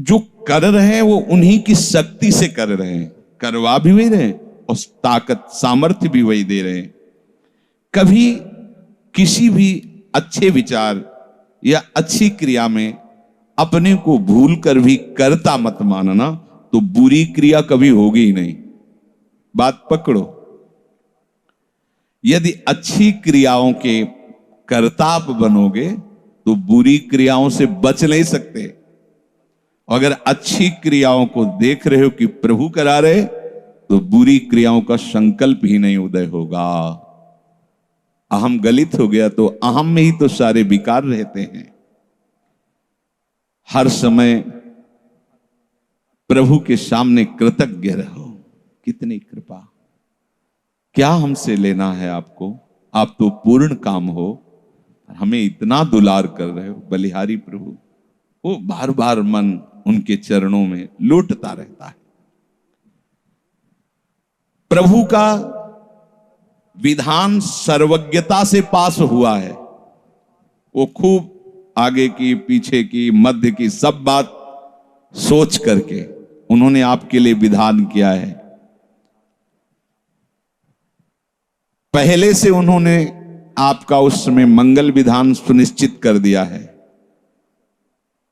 जो कर रहे हैं वो उन्हीं की शक्ति से कर रहे हैं, करवा भी वही रहे हैं और ताकत सामर्थ्य भी वही दे रहे हैं। कभी किसी भी अच्छे विचार या अच्छी क्रिया में अपने को भूल कर भी कर्ता मत मानना, तो बुरी क्रिया कभी होगी ही नहीं। बात पकड़ो। यदि अच्छी क्रियाओं के कर्ता आप बनोगे तो बुरी क्रियाओं से बच नहीं सकते। अगर अच्छी क्रियाओं को देख रहे हो कि प्रभु करा रहे, तो बुरी क्रियाओं का संकल्प ही नहीं उदय होगा। अहम गलित हो गया तो अहम में ही तो सारे विकार रहते हैं। हर समय प्रभु के सामने कृतज्ञ रहो। कितनी कृपा, क्या हमसे लेना है आपको, आप तो पूर्ण काम हो, हमें इतना दुलार कर रहे हो। बलिहारी प्रभु, वो बार बार मन उनके चरणों में लौटता रहता है। प्रभु का विधान सर्वज्ञता से पास हुआ है। वो खूब आगे की, पीछे की, मध्य की सब बात सोच करके उन्होंने आपके लिए विधान किया है। पहले से उन्होंने आपका उस समय मंगल विधान सुनिश्चित कर दिया है।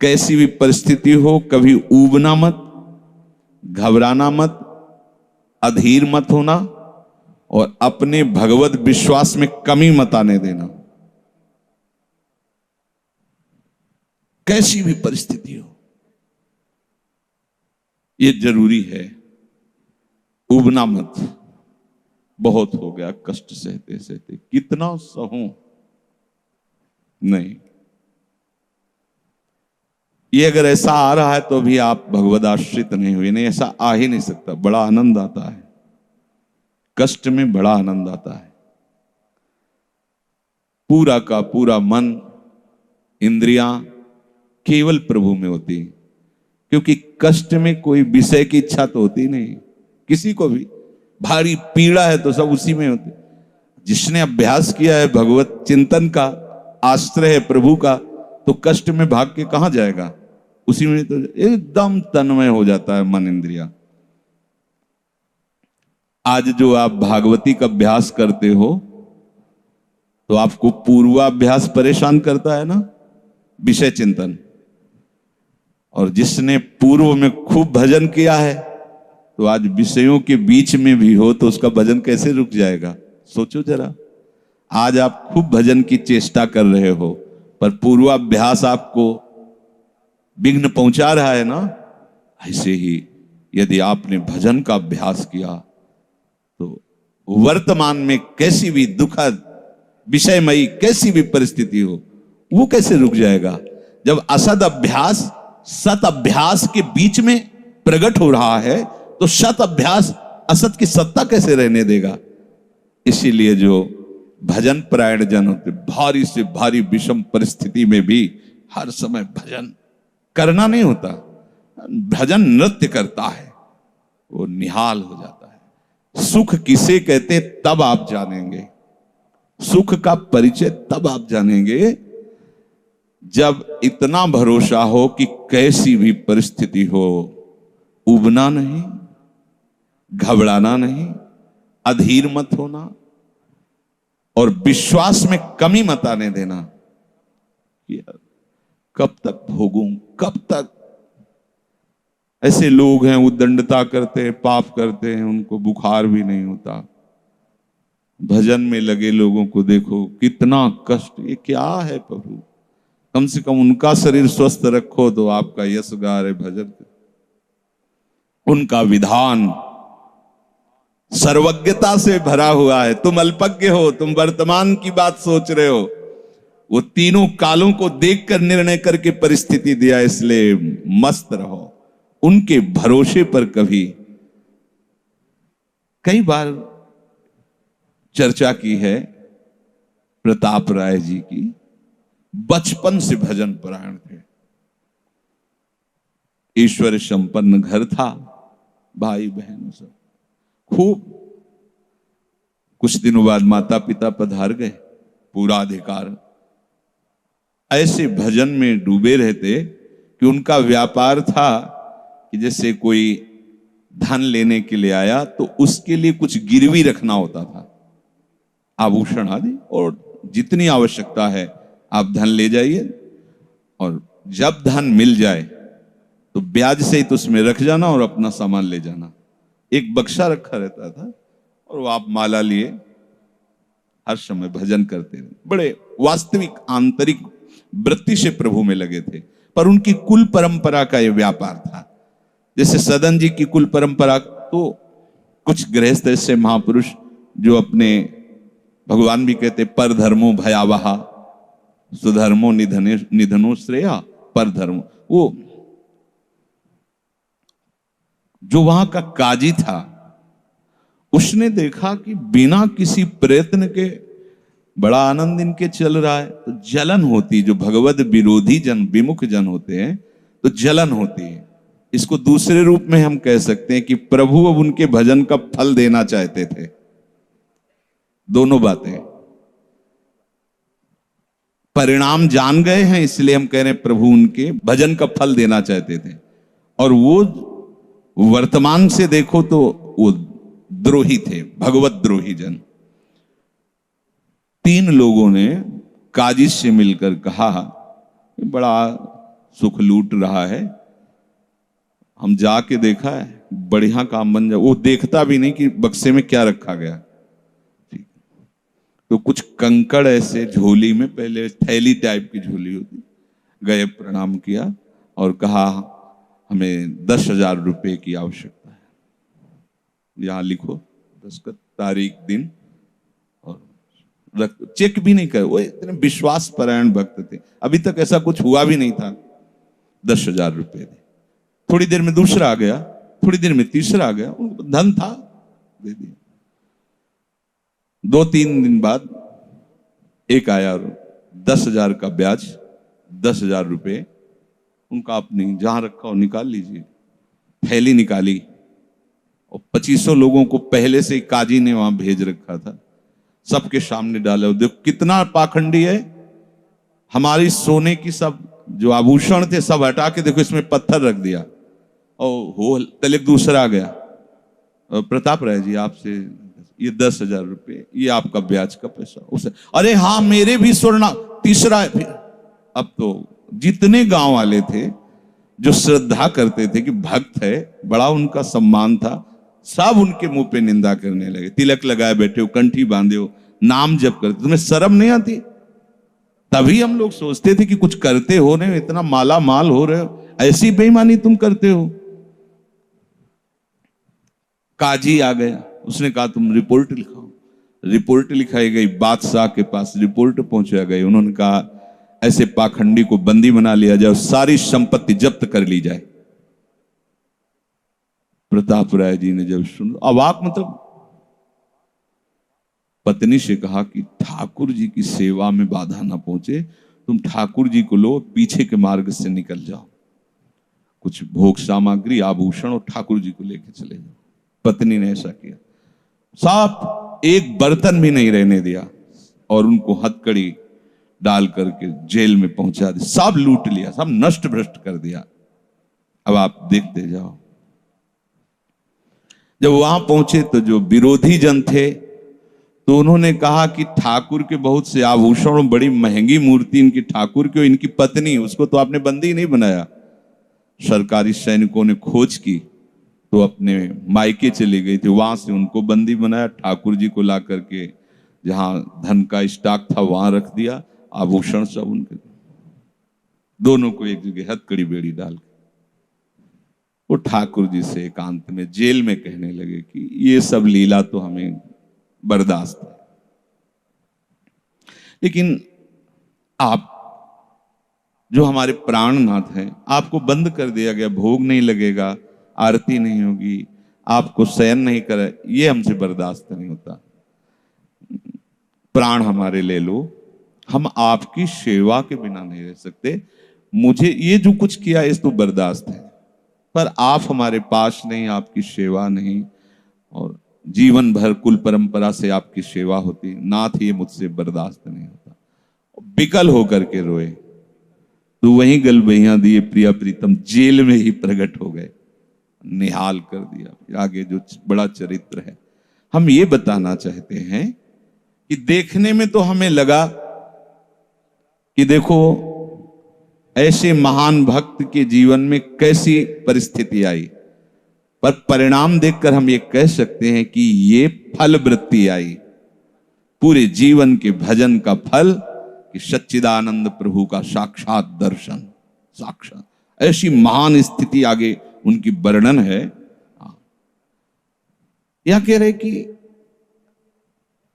कैसी भी परिस्थिति हो, कभी ऊबना मत, घबराना मत, अधीर मत होना और अपने भगवत विश्वास में कमी मत आने देना। कैसी भी परिस्थिति हो, यह जरूरी है। ऊबना मत। बहुत हो गया कष्ट सहते सहते, कितना सहूं, नहीं। ये अगर ऐसा आ रहा है तो भी आप भगवद आश्रित नहीं हुए। नहीं, ऐसा आ ही नहीं सकता। बड़ा आनंद आता है कष्ट में, बड़ा आनंद आता है। पूरा का पूरा मन, इंद्रियां केवल प्रभु में होती, क्योंकि कष्ट में कोई विषय की इच्छा तो होती नहीं किसी को भी। भारी पीड़ा है तो सब उसी में होती। जिसने अभ्यास किया है भगवत चिंतन का, आश्रय है प्रभु का, तो कष्ट में भाग के कहां जाएगा। उसी में तो एकदम तन्मय हो जाता है मन, इंद्रिया। आज जो आप भागवती का अभ्यास करते हो तो आपको पूर्वाभ्यास परेशान करता है ना, विषय चिंतन। और जिसने पूर्व में खूब भजन किया है तो आज विषयों के बीच में भी हो तो उसका भजन कैसे रुक जाएगा। सोचो जरा। आज आप खूब भजन की चेष्टा कर रहे हो पर पूर्वाभ्यास आपको विघ्न पहुंचा रहा है ना। ऐसे ही यदि आपने भजन का अभ्यास किया तो वर्तमान में कैसी भी दुखद विषयमयी कैसी भी परिस्थिति हो, वो कैसे रुक जाएगा। जब असद अभ्यास सत अभ्यास के बीच में प्रकट हो रहा है तो सत अभ्यास असत की सत्ता कैसे रहने देगा। इसीलिए जो भजन परायण जन होते, भारी से भारी विषम परिस्थिति में भी हर समय भजन करना नहीं होता, भजन नृत्य करता है, वो निहाल हो जाता है। सुख किसे कहते तब आप जानेंगे, सुख का परिचय तब आप जानेंगे जब इतना भरोसा हो कि कैसी भी परिस्थिति हो, उबना नहीं, घबराना नहीं, अधीर मत होना और विश्वास में कमी मत आने देना। कब तक भोगूं, कब तक। ऐसे लोग हैं उद्दंडता करते हैं, पाप करते हैं, उनको बुखार भी नहीं होता। भजन में लगे लोगों को देखो कितना कष्ट। ये क्या है प्रभु, कम से कम उनका शरीर स्वस्थ रखो तो आपका यश गा रहे भजन। उनका विधान सर्वज्ञता से भरा हुआ है। तुम अल्पज्ञ हो, तुम वर्तमान की बात सोच रहे हो। वो तीनों कालों को देखकर निर्णय करके परिस्थिति दिया, इसलिए मस्त रहो उनके भरोसे पर। कभी कई बार चर्चा की है प्रताप राय जी की, बचपन से भजन परायण थे, ईश्वर संपन्न घर था, भाई बहन सब खूब। कुछ दिनों बाद माता पिता पधार गए, पूरा अधिकार। ऐसे भजन में डूबे रहते कि उनका व्यापार था कि जैसे कोई धन लेने के लिए आया तो उसके लिए कुछ गिरवी रखना होता था, आभूषण आदि, और जितनी आवश्यकता है आप धन ले जाइए, और जब धन मिल जाए तो ब्याज सहित उसमें रख जाना और अपना सामान ले जाना। एक बक्सा रखा रहता था और वो आप माला लिए हर समय भजन करते रहे। बड़े वास्तविक आंतरिक वृत्ति से प्रभु में लगे थे। पर उनकी कुल परंपरा का यह व्यापार था। जैसे सदन जी की कुल परंपरा, तो कुछ गृहस्थ ऐसे महापुरुष जो अपने, भगवान भी कहते पर धर्मो भयावहा सुधर्मो निधनो श्रेया, पर धर्मो, वो जो वहां का काजी था उसने देखा कि बिना किसी प्रयत्न के बड़ा आनंद इनके चल रहा है, तो जलन होती, जो भगवत विरोधी जन, विमुख जन होते हैं तो जलन होती है। इसको दूसरे रूप में हम कह सकते हैं कि प्रभु अब उनके भजन का फल देना चाहते थे। दोनों बातें, परिणाम जान गए हैं इसलिए हम कह रहे हैं प्रभु उनके भजन का फल देना चाहते थे, और वो वर्तमान से देखो तो वो द्रोही थे, भगवत द्रोही जन। 3 लोगों ने काजी से मिलकर कहा बड़ा सुख लूट रहा है, हम जाके देखा है, बढ़िया काम बन जाए। वो देखता भी नहीं कि बक्से में क्या रखा गया। तो कुछ कंकड़ ऐसे झोली में, पहले थैली टाइप की झोली होती, गए प्रणाम किया और कहा हमें 10,000 रुपए की आवश्यकता है, यहां लिखो दस्तखत, तारीख, दिन, और चेक भी नहीं करे। वो इतने विश्वास परायण भक्त थे, अभी तक ऐसा कुछ हुआ भी नहीं था। 10,000 रुपए दे। थोड़ी देर में दूसरा आ गया, थोड़ी देर में तीसरा आ गया, उनको धन था, दे दिया। 2-3 दिन बाद एक आया और 10,000 का ब्याज, 10,000 रुपए उनका अपनी जहां रखा हो निकाल लीजिए। थैली निकाली और 2500 लोगों को पहले से ही काजी ने वहां भेज रखा था, सबके सामने डाला। देखो कितना पाखंडी है, हमारी सोने की सब जो आभूषण थे सब हटा के देखो इसमें पत्थर रख दिया। और हो तले दूसरा आ गया, प्रताप राय जी आपसे ये 10,000 रुपए, ये आपका ब्याज का पैसा। उसे अरे हाँ मेरे भी स्वर्ण, तीसरा है। फिर अब तो जितने गांव वाले थे जो श्रद्धा करते थे कि भक्त है, बड़ा उनका सम्मान था, सब उनके मुंह पे निंदा करने लगे। तिलक लगाए बैठे हो, कंठी बांधे हो, नाम जप करते, तुम्हें शर्म नहीं आती? तभी हम लोग सोचते थे कि कुछ करते हो रहे हो, इतना माला माल हो रहे हो, ऐसी बेईमानी तुम करते हो। काजी आ गया, उसने कहा तुम रिपोर्ट लिखाओ। रिपोर्ट लिखाई गई, बादशाह के पास रिपोर्ट पहुंचा गई। उन्होंने कहा ऐसे पाखंडी को बंदी बना लिया जाए, सारी संपत्ति जब्त कर ली जाए। प्रताप राय जी ने जब सुना, अवाक, मतलब पत्नी से कहा कि ठाकुर जी की सेवा में बाधा ना पहुंचे, तुम ठाकुर जी को लो, पीछे के मार्ग से निकल जाओ, कुछ भोग सामग्री, आभूषण और ठाकुर जी को लेकर चले जाओ। पत्नी ने ऐसा किया, साफ एक बर्तन भी नहीं रहने दिया और उनको हथकड़ी डाल करके जेल में पहुंचा दिया। सब लूट लिया, सब नष्ट भ्रष्ट कर दिया। अब आप देखते जाओ। जब वहां पहुंचे तो जो विरोधी जन थे तो उन्होंने कहा कि ठाकुर के बहुत से आभूषण, बड़ी महंगी मूर्ति इनकी ठाकुर की, इनकी पत्नी, उसको तो आपने बंदी नहीं बनाया। सरकारी सैनिकों ने खोज की तो अपने मायके चली गई थी, वहां से उनको बंदी बनाया। ठाकुर जी को ला करके जहां धन का स्टॉक था वहां रख दिया, आभूषण सब उनके, दोनों को एक जगह हथकड़ी बेड़ी डाल के वो ठाकुर जी से एकांत में जेल में कहने लगे कि ये सब लीला तो हमें बर्दाश्त है, लेकिन आप जो हमारे प्राणनाथ हैं, आपको बंद कर दिया गया, भोग नहीं लगेगा, आरती नहीं होगी, आपको शयन नहीं करे, ये हमसे बर्दाश्त नहीं होता। प्राण हमारे ले लो, हम आपकी सेवा के बिना नहीं रह सकते। मुझे ये जो कुछ किया इस तो बर्दाश्त है, पर आप हमारे पास नहीं, आपकी सेवा नहीं, और जीवन भर कुल परंपरा से आपकी सेवा होती, नाथ ये मुझसे बर्दाश्त नहीं होता। विकल होकर के रोए। तो वहीं गलबैया दिए प्रिया प्रीतम जेल में ही प्रकट हो गए, निहाल कर दिया। फिर आगे जो बड़ा चरित्र है, हम ये बताना चाहते हैं कि देखने में तो हमें लगा कि देखो ऐसे महान भक्त के जीवन में कैसी परिस्थिति आई, पर परिणाम देखकर हम ये कह सकते हैं कि ये फल वृत्ति आई, पूरे जीवन के भजन का फल कि सच्चिदानंद प्रभु का साक्षात दर्शन, साक्षात ऐसी महान स्थिति आगे उनकी वर्णन है। यह कह रहे कि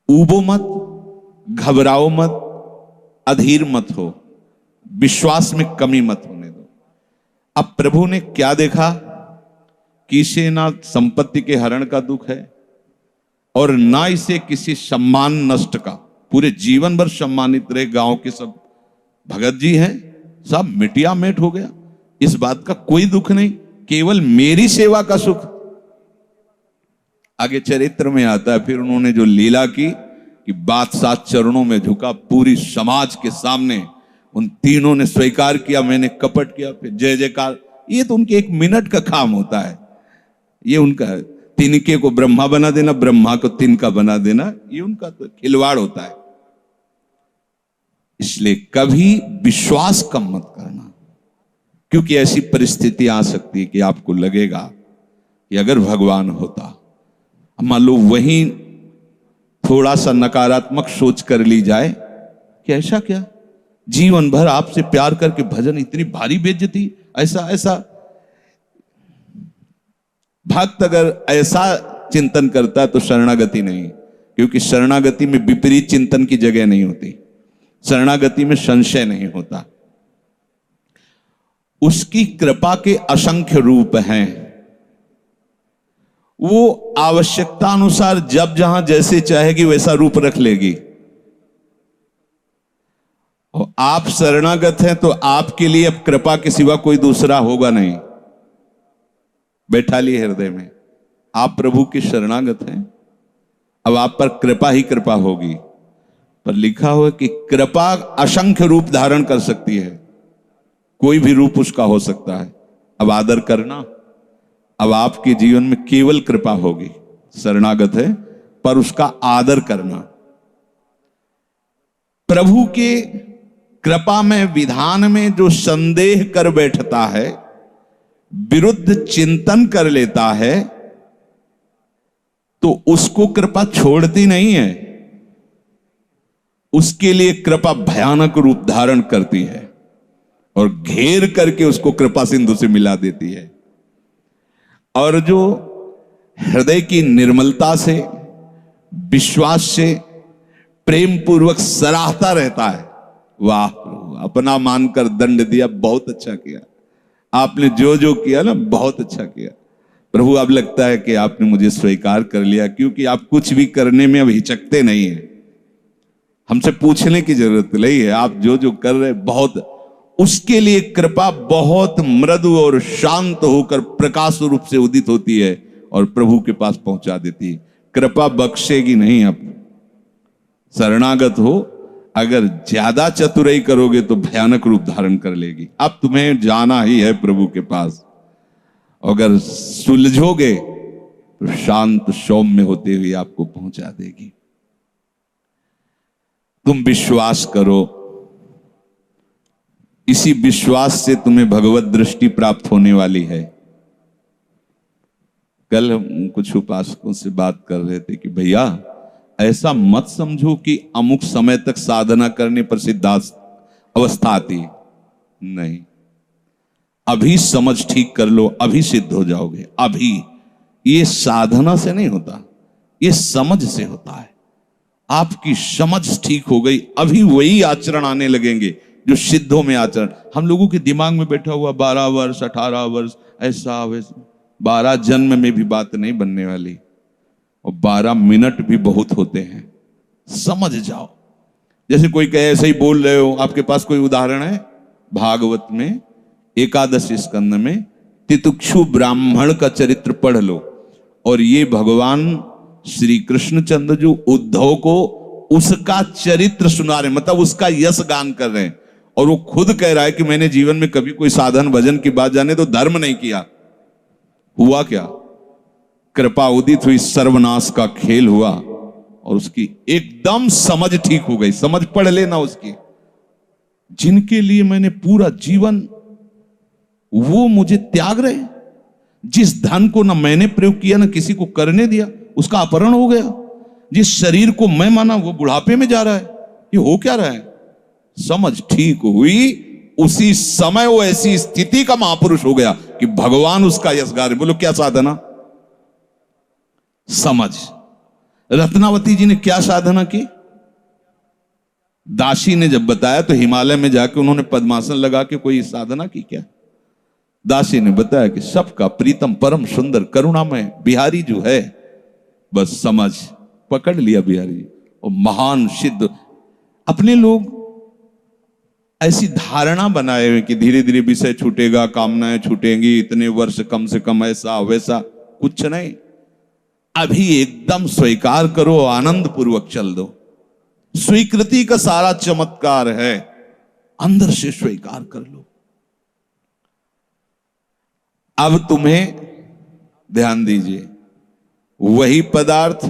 ऊबो मत, घबराओ मत, अधीर मत हो, विश्वास में कमी मत होने दो। अब प्रभु ने क्या देखा कि इसे ना संपत्ति के हरण का दुख है और ना इसे किसी सम्मान नष्ट का, पूरे जीवन भर सम्मानित रहे, गांव के सब भगत जी हैं, सब मिटिया मेट हो गया, इस बात का कोई दुख नहीं, केवल मेरी सेवा का सुख। आगे चरित्र में आता है फिर उन्होंने जो लीला की कि बादशाह चरणों में झुका, पूरी समाज के सामने उन तीनों ने स्वीकार किया मैंने कपट किया, फिर जय जयकार। ये तो उनके एक मिनट का काम होता है, ये उनका तिनके को ब्रह्मा बना देना, ब्रह्मा को तिनका बना देना, ये उनका तो खिलवाड़ होता है। इसलिए कभी विश्वास कम मत करना, क्योंकि ऐसी परिस्थिति आ सकती है कि आपको लगेगा कि अगर भगवान होता, मान लो वहीं थोड़ा सा नकारात्मक सोच कर ली जाए कि ऐसा क्या, जीवन भर आपसे प्यार करके भजन, इतनी भारी बेइज्जती, ऐसा ऐसा। भक्त अगर ऐसा चिंतन करता है तो शरणागति नहीं, क्योंकि शरणागति में विपरीत चिंतन की जगह नहीं होती, शरणागति में संशय नहीं होता। उसकी कृपा के असंख्य रूप हैं, वो आवश्यकता अनुसार जब जहां जैसे चाहेगी वैसा रूप रख लेगी। और आप शरणागत हैं तो आपके लिए अब कृपा के सिवा कोई दूसरा होगा नहीं। बैठा लिए हृदय में, आप प्रभु के शरणागत हैं, अब आप पर कृपा ही कृपा होगी। पर लिखा हुआ कि कृपा असंख्य रूप धारण कर सकती है, कोई भी रूप उसका हो सकता है। अब आदर करना, अब आपके जीवन में केवल कृपा होगी, शरणागत है पर उसका आदर करना। प्रभु के कृपा में, विधान में जो संदेह कर बैठता है, विरुद्ध चिंतन कर लेता है, तो उसको कृपा छोड़ती नहीं है, उसके लिए कृपा भयानक रूप धारण करती है और घेर करके उसको कृपा सिंधु से मिला देती है। और जो हृदय की निर्मलता से, विश्वास से, प्रेम पूर्वक सराहता रहता है, वाह अपना मानकर दंड दिया, बहुत अच्छा किया आपने, जो जो किया ना बहुत अच्छा किया प्रभु। अब लगता है कि आपने मुझे स्वीकार कर लिया, क्योंकि आप कुछ भी करने में अब हिचकते नहीं है, हमसे पूछने की जरूरत नहीं है, आप जो जो कर रहे बहुत। उसके लिए कृपा बहुत मृदु और शांत होकर प्रकाश रूप से उदित होती है और प्रभु के पास पहुंचा देती है। कृपा बख्शेगी नहीं। आप शरणागत हो, अगर ज्यादा चतुराई करोगे तो भयानक रूप धारण कर लेगी। अब तुम्हें जाना ही है प्रभु के पास, अगर सुलझोगे तो शांत सौम्य होते हुए आपको पहुंचा देगी। तुम विश्वास करो, इसी विश्वास से तुम्हें भगवत दृष्टि प्राप्त होने वाली है। कल हम कुछ उपासकों से बात कर रहे थे कि भैया ऐसा मत समझो कि अमुक समय तक साधना करने पर सिद्धार्थ अवस्था आती, नहीं, अभी समझ ठीक कर लो, अभी सिद्ध हो जाओगे। अभी ये साधना से नहीं होता, ये समझ से होता है। आपकी समझ ठीक हो गई, अभी वही आचरण आने लगेंगे जो सिद्धों में आचरण। हम लोगों के दिमाग में बैठा हुआ 12 वर्ष 18 वर्ष ऐसा वैसा, 12 जन्म में भी बात नहीं बनने वाली, और 12 मिनट भी बहुत होते हैं। समझ जाओ, जैसे कोई कहे ऐसे ही बोल रहे हो। आपके पास कोई उदाहरण है? भागवत में 11 स्कंद में तितिक्षु ब्राह्मण का चरित्र पढ़ लो, और ये भगवान श्री कृष्णचंद्र जो उद्धव को उसका चरित्र सुना रहे, मतलब उसका यश गान कर रहे हैं, और वो खुद कह रहा है कि मैंने जीवन में कभी कोई साधन भजन की बात जाने तो धर्म नहीं किया। हुआ क्या? कृपा उदित हुई, सर्वनाश का खेल हुआ और उसकी एकदम समझ ठीक हो गई। समझ पढ़ लेना उसकी। जिनके लिए मैंने पूरा जीवन, वो मुझे त्याग रहे। जिस धन को ना मैंने प्रयोग किया ना किसी को करने दिया, उसका अपहरण हो गया। जिस शरीर को मैं माना वो बुढ़ापे में जा रहा है। ये हो क्या रहा है? समझ ठीक हुई, उसी समय वो ऐसी स्थिति का महापुरुष हो गया कि भगवान उसका यशगार। बोलो क्या साधना? समझ। रत्नावती जी ने क्या साधना की? दासी ने जब बताया तो हिमालय में जाके उन्होंने पद्मासन लगा के कोई साधना की क्या? दासी ने बताया कि सबका प्रीतम परम सुंदर करुणामय बिहारी जो है, बस समझ पकड़ लिया बिहारी और महान सिद्ध। अपने लोग ऐसी धारणा बनाए हुए कि धीरे धीरे विषय छूटेगा, कामनाएं छूटेंगी, इतने वर्ष कम से कम, ऐसा वैसा, कुछ नहीं। अभी एकदम स्वीकार करो, आनंद पूर्वक चल दो। स्वीकृति का सारा चमत्कार है, अंदर से स्वीकार कर लो। अब तुम्हें ध्यान दीजिए, वही पदार्थ,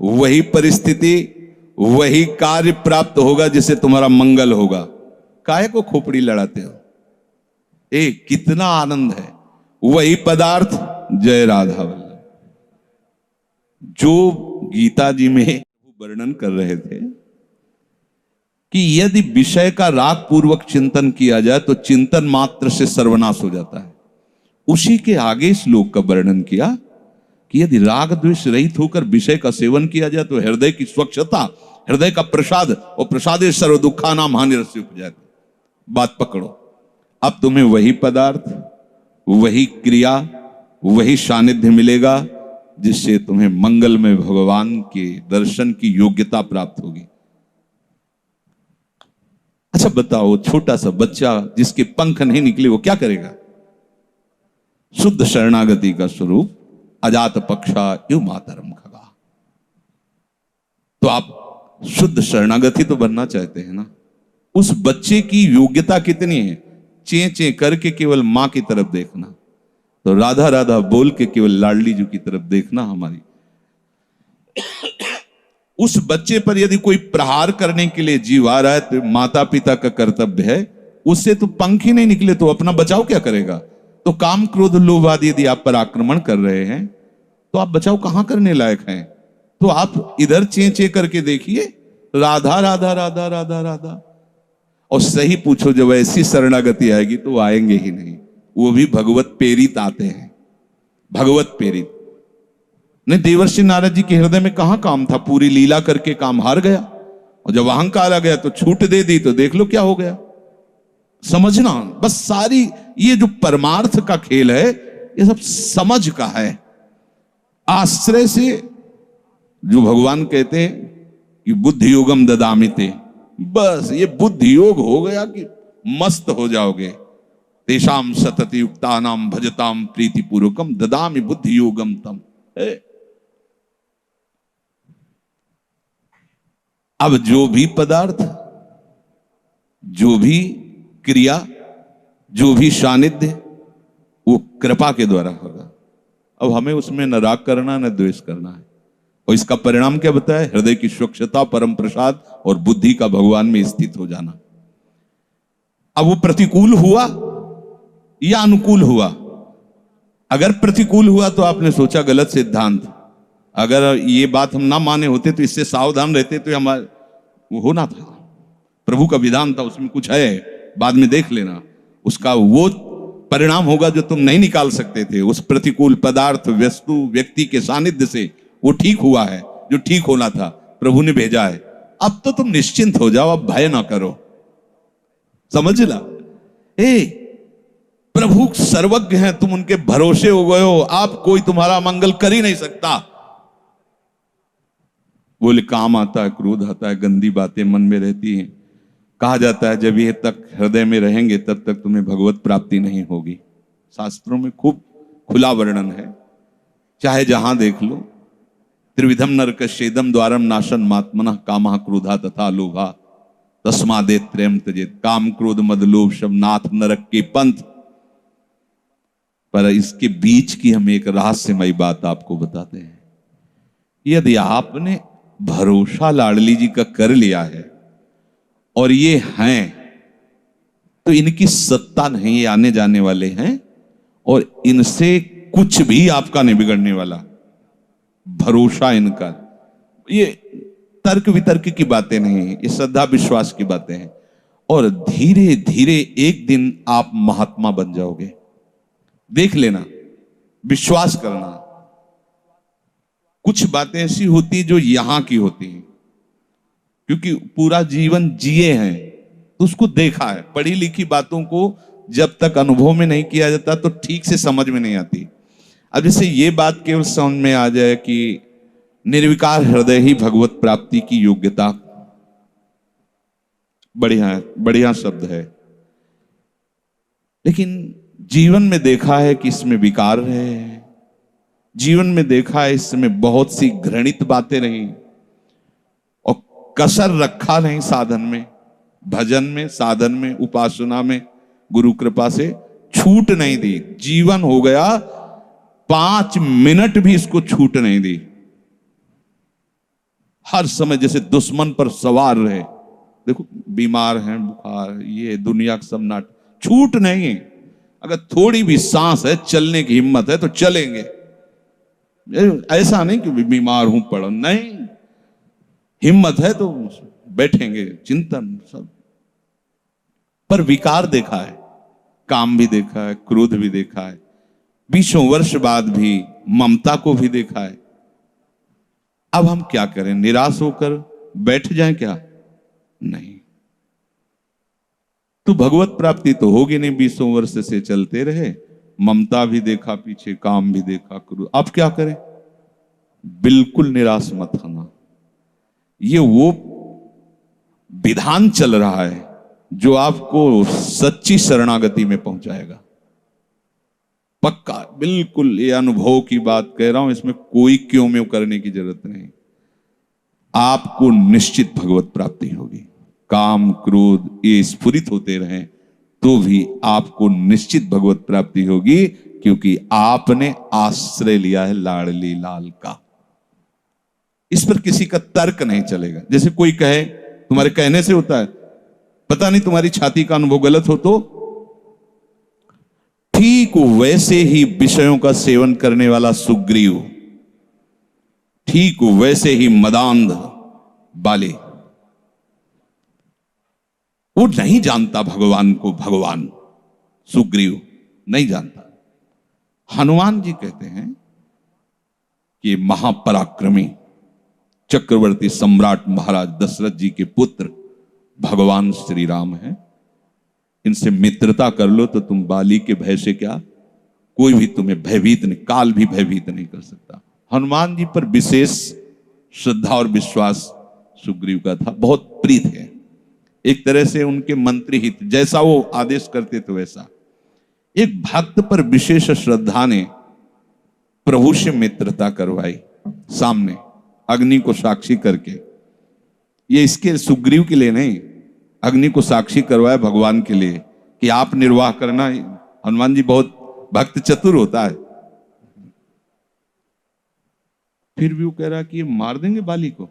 वही परिस्थिति, वही कार्य प्राप्त होगा जिससे तुम्हारा मंगल होगा। काहे को खोपड़ी लड़ाते हो? कितना आनंद है। वही पदार्थ, जय राधा वल्लभ। जो गीता जी में वर्णन कर रहे थे कि यदि विषय का राग पूर्वक चिंतन किया जाए तो चिंतन मात्र से सर्वनाश हो जाता है, उसी के आगे श्लोक का वर्णन किया कि यदि राग द्वेष रहित होकर विषय का सेवन किया जाए तो हृदय की स्वच्छता, हृदय का प्रसाद, और प्रसादे सर्व दुखा नाम हानिरस्य उपजाति। बात पकड़ो। अब तुम्हें वही पदार्थ, वही क्रिया, वही सानिध्य मिलेगा जिससे तुम्हें मंगल में भगवान के दर्शन की योग्यता प्राप्त होगी। अच्छा बताओ, छोटा सा बच्चा जिसके पंख नहीं निकले वो क्या करेगा? शुद्ध शरणागति का स्वरूप अजात पक्षा यु मातरम खगा। तो आप शुद्ध शरणागति तो बनना चाहते हैं ना? उस बच्चे की योग्यता कितनी है? चे चे करके केवल मां की तरफ देखना, तो राधा राधा बोल के केवल लाडली जी की तरफ देखना। हमारी उस बच्चे पर यदि कोई प्रहार करने के लिए जीव आ रहा है तो माता पिता का कर्तव्य है, उससे तो पंख ही नहीं निकले तो अपना बचाव क्या करेगा? तो काम क्रोध लोभ आदि यदि आप पर आक्रमण कर रहे हैं तो आप बचाव कहां करने लायक हैं? तो आप इधर चे चे करके देखिए, राधा राधा राधा राधा राधा। और सही पूछो, जब ऐसी शरणागति आएगी तो आएंगे ही नहीं। वो भी भगवत प्रेरित आते हैं, भगवत प्रेरित। नहीं, देवर्षि नारद जी के हृदय में कहां काम था? पूरी लीला करके काम हार गया, और जब अहंकार आ गया तो छूट दे दी, तो देख लो क्या हो गया। समझना बस, सारी ये जो परमार्थ का खेल है ये सब समझ का है। आश्रय से जो भगवान कहते हैं कि बुद्धि योगम ददामिते, बस ये बुद्धि योग हो गया कि मस्त हो जाओगे। तेषाम सतति युक्तानाम भजताम प्रीति पूर्वकम ददामि बुद्धि योगम तम। अब जो भी पदार्थ, जो भी क्रिया, जो भी सानिध्य, वो कृपा के द्वारा होगा। अब हमें उसमें न राग करना न द्वेष करना है। और इसका परिणाम क्या बताया? हृदय की स्वच्छता, परम प्रसाद और बुद्धि का भगवान में स्थित हो जाना। अब वो प्रतिकूल हुआ या अनुकूल हुआ? अगर प्रतिकूल हुआ तो आपने सोचा गलत सिद्धांत। अगर ये बात हम ना माने होते तो इससे सावधान रहते तो हमारा वो होना था। प्रभु का विधान था, उसमें कुछ है, बाद में देख लेना। उसका वो परिणाम होगा जो तुम नहीं निकाल सकते थे। उस प्रतिकूल पदार्थ, वस्तु, व्यक्ति के सानिध्य से वो ठीक हुआ है जो ठीक होना था, प्रभु ने भेजा है। अब तो तुम निश्चिंत हो जाओ, अब भय ना करो। समझ ला? प्रभु सर्वज्ञ हैं, तुम उनके भरोसे हो गए हो, आप कोई तुम्हारा मंगल कर ही नहीं सकता। बोले काम आता है, क्रोध आता है, गंदी बातें मन में रहती हैं। कहा जाता है जब ये तक हृदय में रहेंगे तब तक तुम्हें भगवत प्राप्ति नहीं होगी। शास्त्रों में खूब खुला वर्णन है, चाहे जहां देख लो। त्रिविधम नरकस्येदम द्वारम नाशन मात्मनः कामः क्रोधा तथा लोभा। तस्मादे त्रयम त्यजेत, काम क्रोध मद लोभ शब नाथ नरक के पंथ। पर इसके बीच की हम एक रहस्यमयी बात आपको बताते हैं। यदि आपने भरोसा लाडली जी का कर लिया है और ये हैं, तो इनकी सत्ता नहीं, ये आने जाने वाले हैं और इनसे कुछ भी आपका नहीं बिगड़ने वाला। भरोसा इनका, ये तर्क वितर्क की बातें नहीं है, ये श्रद्धा विश्वास की बातें हैं। और धीरे धीरे एक दिन आप महात्मा बन जाओगे। देख लेना, विश्वास करना। कुछ बातें ऐसी होती जो यहां की होती हैं, क्योंकि पूरा जीवन जिए हैं तो उसको देखा है। पढ़ी लिखी बातों को जब तक अनुभव में नहीं किया जाता तो ठीक से समझ में नहीं आती। अब जैसे ये बात केवल समझ में आ जाए कि निर्विकार हृदय ही भगवत प्राप्ति की योग्यता, बढ़िया बढ़िया शब्द है, लेकिन जीवन में देखा है कि इसमें विकार है। जीवन में देखा है इसमें बहुत सी घृणित बातें रही और कसर रखा नहीं साधन में, भजन में, साधन में, उपासना में। गुरु कृपा से छूट नहीं दी। जीवन हो गया 5 मिनट भी इसको छूट नहीं दी। हर समय जैसे दुश्मन पर सवार रहे। देखो बीमार हैं, बुखार, ये दुनिया का सब नाट, छूट नहीं है। अगर थोड़ी भी सांस है, चलने की हिम्मत है तो चलेंगे। ऐसा नहीं कि बीमार हूं पड़ा, नहीं, हिम्मत है तो बैठेंगे, चिंतन सब। पर विकार देखा है, काम भी देखा है, क्रोध भी देखा है, 20 वर्ष बाद भी ममता को भी देखा है। अब हम क्या करें? निराश होकर बैठ जाएं क्या? नहीं। तो भगवत प्राप्ति तो होगी नहीं। 20 वर्ष से चलते रहे, ममता भी देखा पीछे, काम भी देखा, क्रोध। अब क्या करें? बिल्कुल निराश मत होना। ये वो विधान चल रहा है जो आपको सच्ची शरणागति में पहुंचाएगा, पक्का, बिल्कुल। ये अनुभव की बात कह रहा हूं, इसमें कोई क्यों में करने की जरूरत नहीं। आपको निश्चित भगवत प्राप्ति होगी। काम क्रोध ये स्फुरित होते रहें तो भी आपको निश्चित भगवत प्राप्ति होगी, क्योंकि आपने आश्रय लिया है लाडली लाल का। इस पर किसी का तर्क नहीं चलेगा। जैसे कोई कहे, तुम्हारे कहने से होता है, पता नहीं तुम्हारी छाती का अनुभव गलत हो तो। ठीक वैसे ही विषयों का सेवन करने वाला सुग्रीव, ठीक वैसे ही मदांध बाली, वो नहीं जानता भगवान को। भगवान सुग्रीव नहीं जानता। हनुमान जी कहते हैं कि महापराक्रमी चक्रवर्ती सम्राट महाराज दशरथ जी के पुत्र भगवान श्री राम हैं। इनसे मित्रता कर लो तो तुम बाली के भय से क्या, कोई भी तुम्हें भयभीत नहीं, काल भी भयभीत नहीं कर सकता। हनुमान जी पर विशेष श्रद्धा और विश्वास सुग्रीव का था, बहुत प्रीत है। एक तरह से उनके मंत्री हित, जैसा वो आदेश करते थे वैसा। एक भक्त पर विशेष श्रद्धा ने प्रभु से मित्रता करवाई, सामने अग्नि को साक्षी करके। ये इसके सुग्रीव के लिए नहीं, अग्नि को साक्षी करवाया भगवान के लिए कि आप निर्वाह करना। हनुमान जी बहुत भक्त चतुर होता है। फिर भी वो कह रहा कि ये मार देंगे बाली को।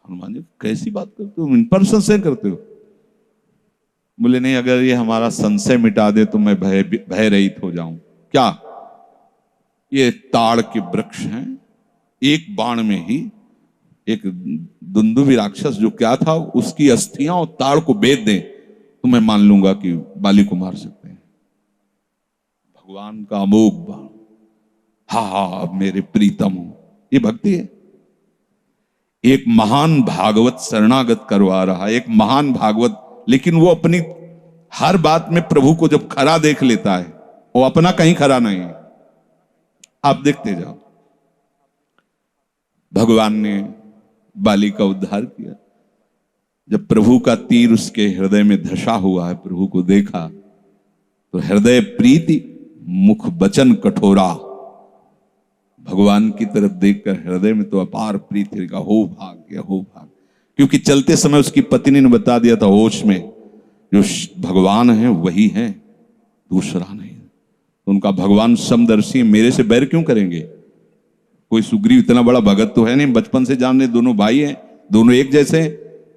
हनुमान जी, कैसी बात करते हो, इन पर संशय करते हो? बोले नहीं, अगर ये हमारा संशय मिटा दे तो मैं भय रहित हो जाऊं। क्या? ये ताड़ के वृक्ष हैं, एक बाण में ही एक दुंदुभि राक्षस जो क्या था, उसकी अस्थियां और ताड़ को बेच दें तो मैं मान लूंगा कि बाली को मार सकते हैं। भगवान का अमोघ बाण, हा मेरे प्रीतम हो, ये भक्ति है। एक महान भागवत शरणागत करवा रहा है, एक महान भागवत, लेकिन वो अपनी हर बात में प्रभु को जब खरा देख लेता है, वो अपना कहीं खरा नहीं है। आप देखते जाओ, भगवान ने बाली का उद्धार किया। जब प्रभु का तीर उसके हृदय में धसा हुआ है, प्रभु को देखा तो हृदय प्रीति मुख वचन कठोरा। भगवान की तरफ देखकर हृदय में तो अपार प्रीति का हो भाग्य, हो भाग्य। क्योंकि चलते समय उसकी पत्नी ने बता दिया था होश में, जो भगवान है वही है, दूसरा नहीं। तो उनका भगवान समदर्शी, मेरे से बैर क्यों करेंगे? कोई सुग्रीव इतना बड़ा भगत तो है नहीं, बचपन से जानने, दोनों भाई हैं, दोनों एक जैसे हैं,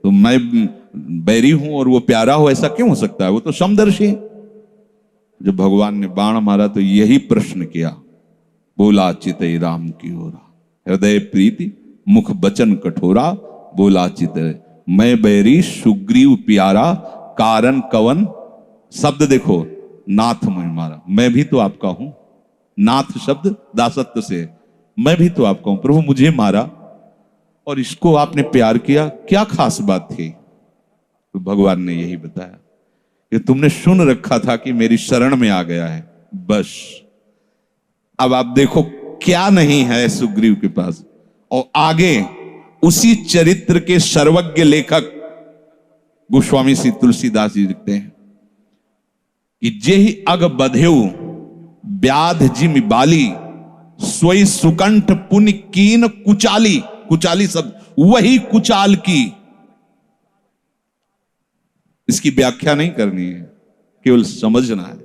तो मैं बैरी हूं और वो प्यारा हो, ऐसा क्यों हो सकता है? वो तो समदर्शी। जब भगवान ने बाण मारा तो यही प्रश्न किया, बोला चितई राम की ओरा, हृदय प्रीति मुख बचन कठोरा, बोला चितई मैं बैरी सुग्रीव प्यारा, कारण कवन। शब्द देखो, नाथ मैं मारा, मैं भी तो आपका हूं। नाथ शब्द दासत्व से, मैं भी तो आपका हूं, प्रभु मुझे मारा और इसको आपने प्यार किया, क्या खास बात थी? तो भगवान ने यही बताया कि तुमने सुन रखा था कि मेरी शरण में आ गया है, बस। अब आप देखो क्या नहीं है सुग्रीव के पास। और आगे उसी चरित्र के सर्वज्ञ लेखक गोस्वामी श्री तुलसीदास जी लिखते हैं कि जेहि अग बधेउ व्याध जिम बाली, सोई सुकंठ पुण्य कीन कुचाली। कुचाली शब्द, वही कुचाल की। इसकी व्याख्या नहीं करनी है, केवल समझना है।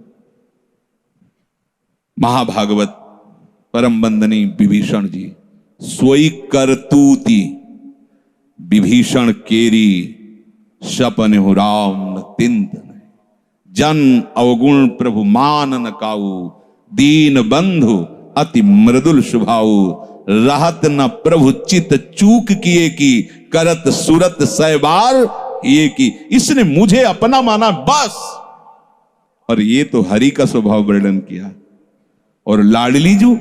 महाभागवत परम बंदनी विभीषण जी, सोई करतूती विभीषण केरी, सपन हो राम न तिंत जन अवगुण प्रभु मान न काऊ, दीन बंधु अति मृदुल स्वभाव, रहत न प्रभु चित चूक किए की, करत सुरत सैबार ये की। इसने मुझे अपना माना बस। और ये तो हरि का स्वभाव वर्णन किया। और लाडली जो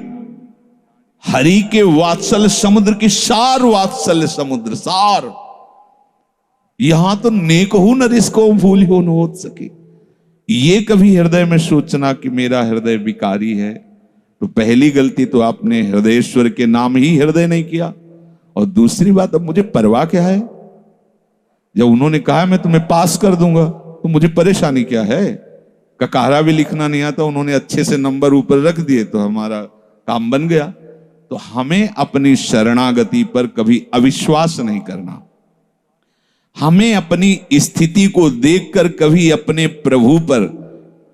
हरि के वात्सल्य समुद्र की सार, वात्सल्य समुद्र सार। यहां तो नेक हो नरिस को भूल हो न हो सके। ये कभी हृदय में सोचना कि मेरा हृदय विकारी है, तो पहली गलती तो आपने हृदयेश्वर के नाम ही हृदय नहीं किया। और दूसरी बात, अब मुझे परवाह क्या है? जब उन्होंने कहा मैं तुम्हें पास कर दूंगा, तो मुझे परेशानी क्या है? ककारा भी लिखना नहीं आता, उन्होंने अच्छे से नंबर ऊपर रख दिए तो हमारा काम बन गया। तो हमें अपनी शरणागति पर कभी अविश्वास नहीं करना। हमें अपनी स्थिति को देखकर कभी अपने प्रभु पर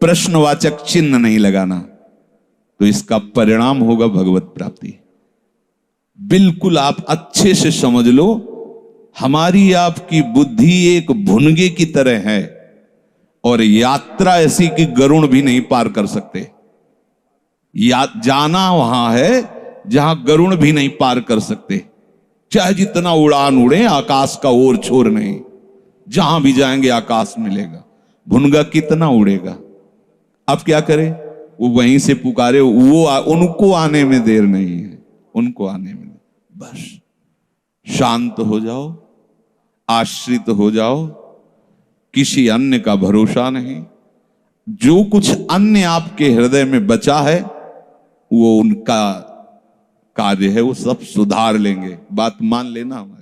प्रश्नवाचक चिन्ह नहीं लगाना, तो इसका परिणाम होगा भगवत प्राप्ति। बिल्कुल आप अच्छे से समझ लो, हमारी आपकी बुद्धि एक भुनगे की तरह है और यात्रा ऐसी कि गरुड़ भी नहीं पार कर सकते। जाना वहां है जहां गरुड़ भी नहीं पार कर सकते। चाहे जितना उड़ान उड़े, आकाश का ओर छोर नहीं। जहां भी जाएंगे आकाश मिलेगा, भुनगा कितना उड़ेगा। अब क्या करें? वो वहीं से पुकारे, वो उनको आने में देर नहीं है, उनको आने में बस। शांत हो जाओ, आश्रित हो जाओ, किसी अन्य का भरोसा नहीं। जो कुछ अन्य आपके हृदय में बचा है वो उनका कार्य है, वो सब सुधार लेंगे। बात मान लेना हमारी।